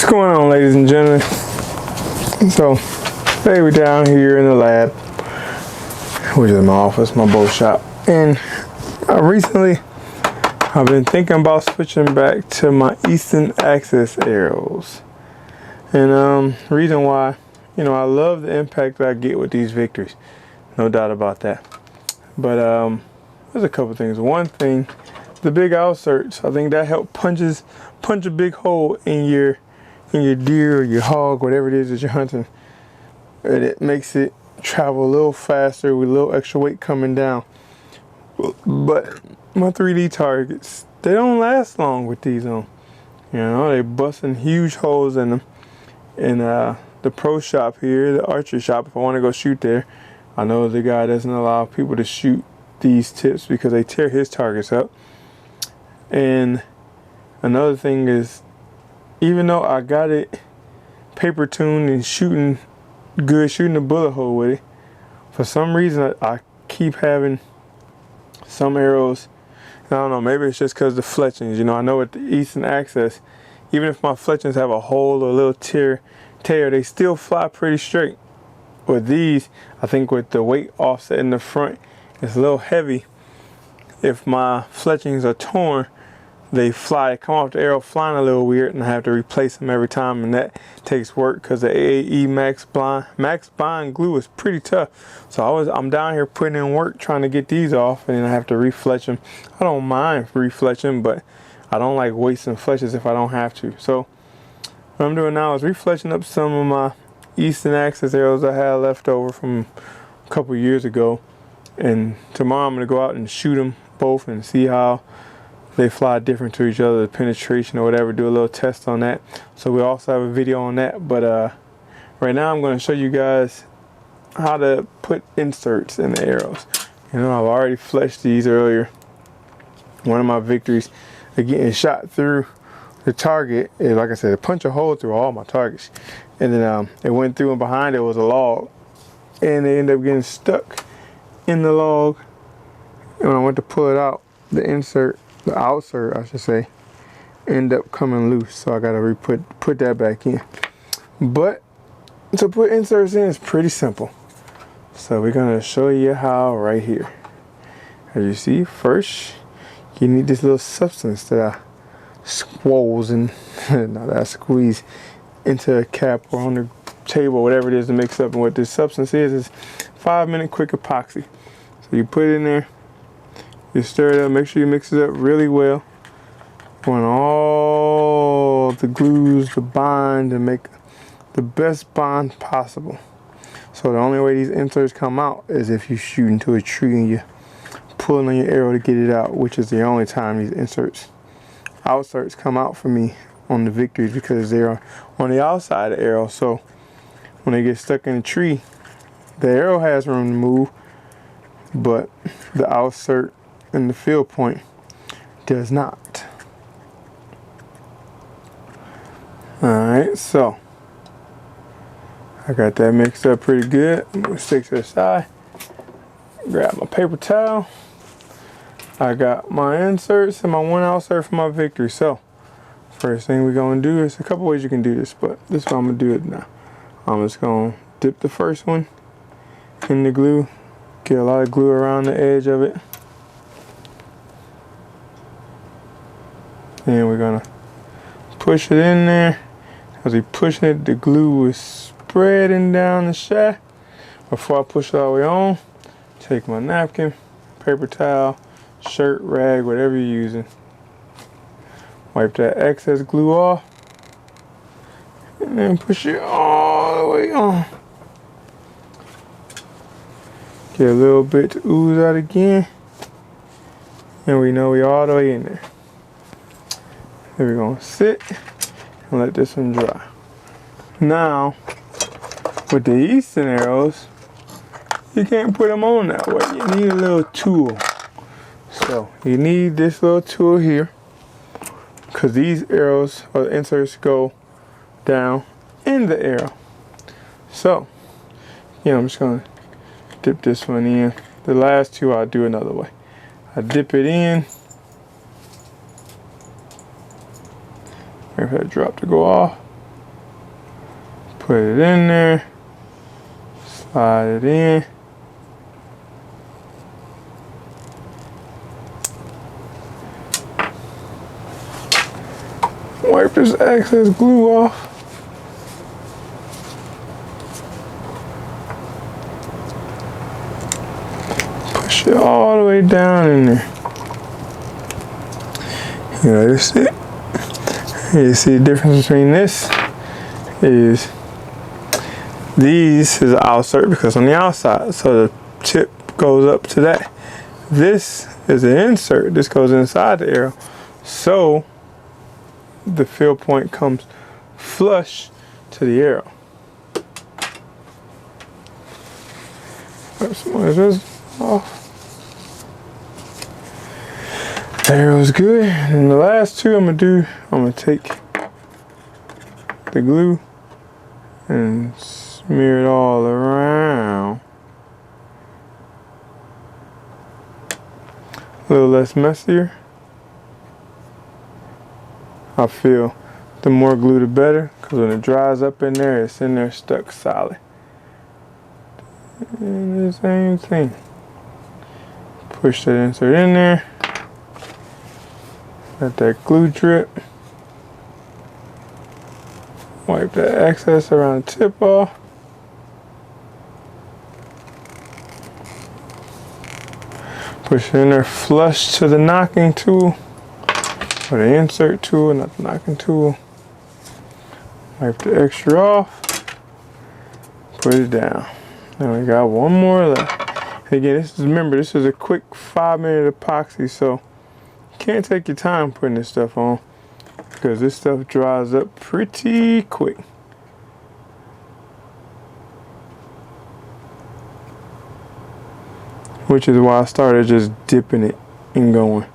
What's going on, ladies and gentlemen? So, today we're down here in the lab, which is my office, my bow shop, and recently I've been thinking about switching back to my Eastern Axis arrows. And reason why, I love the impact that I get with these victories, no doubt about that. But there's a couple things. One thing, the big outserts, I think that help punch a big hole in your deer or your hog, whatever it is that you're hunting, and it makes it travel a little faster with a little extra weight coming down. But my 3D targets, they don't last long with these on. They busting huge holes in them. And the pro shop here, the archery shop, if I want to go shoot there, I know the guy doesn't allow people to shoot these tips because they tear his targets up. And another thing is, even though I got it paper tuned and shooting the bullet hole with it, for some reason I keep having some arrows. I don't know, maybe it's just because the fletchings. I know with the Eastern Axis, even if my fletchings have a hole or a little tear, they still fly pretty straight. With these, I think with the weight offset in the front, it's a little heavy. If my fletchings are torn, they come off the arrow flying a little weird, and I have to replace them every time, and that takes work because the AAE Max Bond glue is pretty tough. So I'm down here putting in work trying to get these off, and then I have to refletch them. I don't mind refletching, but I don't like wasting fletches if I don't have to. So what I'm doing now is refletching up some of my Eastern Axis arrows I had left over from a couple years ago, and tomorrow I'm going to go out and shoot them both and see how they fly different to each other, the penetration or whatever, do a little test on that. So we also have a video on that, but right now I'm going to show you guys how to put inserts in the arrows. I've already fletched these earlier. One of my victories, getting shot through the target, is, like I said, it punched a hole through all my targets, and then it went through, and behind it was a log, and they ended up getting stuck in the log. And when I went to pull it out, the outsert, I should say, end up coming loose. So I gotta put that back in. But to put inserts in is pretty simple. So we're gonna show you how right here. As you see, first you need this little substance that I squoze and that I squeeze into a cap or on the table, whatever it is to mix up. And what this substance is 5-minute quick epoxy. So you put it in there. You stir it up, make sure you mix it up really well. Want all the glues to bind and make the best bond possible. So the only way these inserts come out is if you shoot into a tree and you're pulling on your arrow to get it out, which is the only time these outserts come out for me on the victories, because they're on the outside of the arrow. So when they get stuck in a tree, the arrow has room to move, but the outsert and the field point does not. Alright, so I got that mixed up pretty good. I'm gonna stick to the side. Grab my paper towel. I got my inserts and my one outsert for my victory. So first thing we're gonna do is a couple ways you can do this, but this is how I'm gonna do it now. I'm just gonna dip the first one in the glue, get a lot of glue around the edge of it. And we're gonna push it in there. As we pushing it, the glue is spreading down the shaft. Before I push it all the way on, take my napkin, paper towel, shirt, rag, whatever you're using. Wipe that excess glue off. And then push it all the way on. Get a little bit to ooze out again. And we know we're all the way in there. Then we're going to sit and let this one dry. Now, with the Eastern arrows, you can't put them on that way. You need a little tool. So, you need this little tool here, because these arrows or the inserts go down in the arrow. So, I'm just going to dip this one in. The last two I'll do another way. I dip it in. Wait for that drop to go off. Put it in there. Slide it in. Wipe this excess glue off. Push it all the way down in there. You know, that's it. You see the difference between this is these is an outsert because on the outside, so the tip goes up to that. This is an insert. This goes inside the arrow, so the fill point comes flush to the arrow. Wipe some of this off. The arrow's good. And the last two I'm gonna take the glue and smear it all around. A little less messier. I feel the more glue the better, because when it dries up in there, it's in there stuck solid. And the same thing. Push that insert in there. Let that glue drip. Wipe that excess around the tip off. Push it in there flush to the knocking tool. Or the insert tool, not the knocking tool. Wipe the extra off. Put it down. Now we got one more left. And again, remember, this is a quick 5-minute epoxy, so you can't take your time putting this stuff on because this stuff dries up pretty quick. Which is why I started just dipping it and going.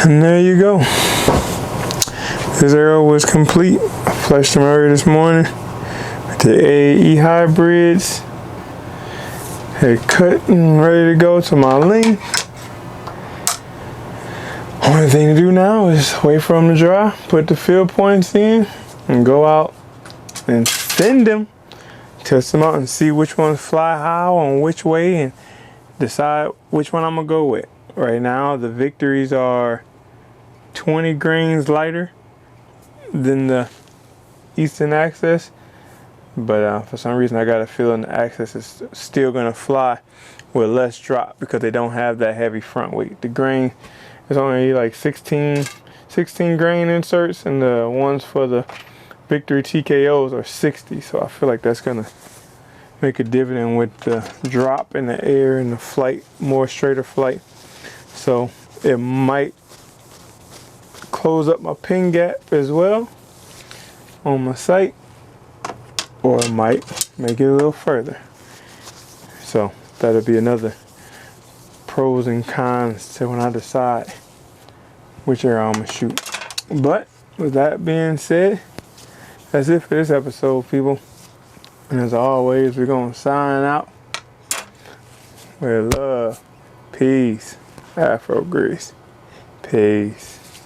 And there you go. This arrow was complete. I flushed them earlier this morning with the AE hybrids. Had cut and ready to go to my length. Only thing to do now is wait for them to dry, put the fill points in, and go out and send them. Test them out and see which ones fly how and which way, and decide which one I'm gonna go with. Right now, the victories are 20 grains lighter than the Eastern Access, but for some reason I got a feeling the Access is still gonna fly with less drop because they don't have that heavy front weight. The grain is only like 16 grain inserts, and the ones for the Victory TKOs are 60, so I feel like that's gonna make a dividend with the drop in the air and the flight, more straighter flight. So it might close up my pin gap as well on my sight, or it might make it a little further. So that'll be another pros and cons to when I decide which arrow I'm gonna shoot. But with that being said, that's it for this episode, people. And as always, we're gonna sign out with love, peace, Afro Grease. Peace.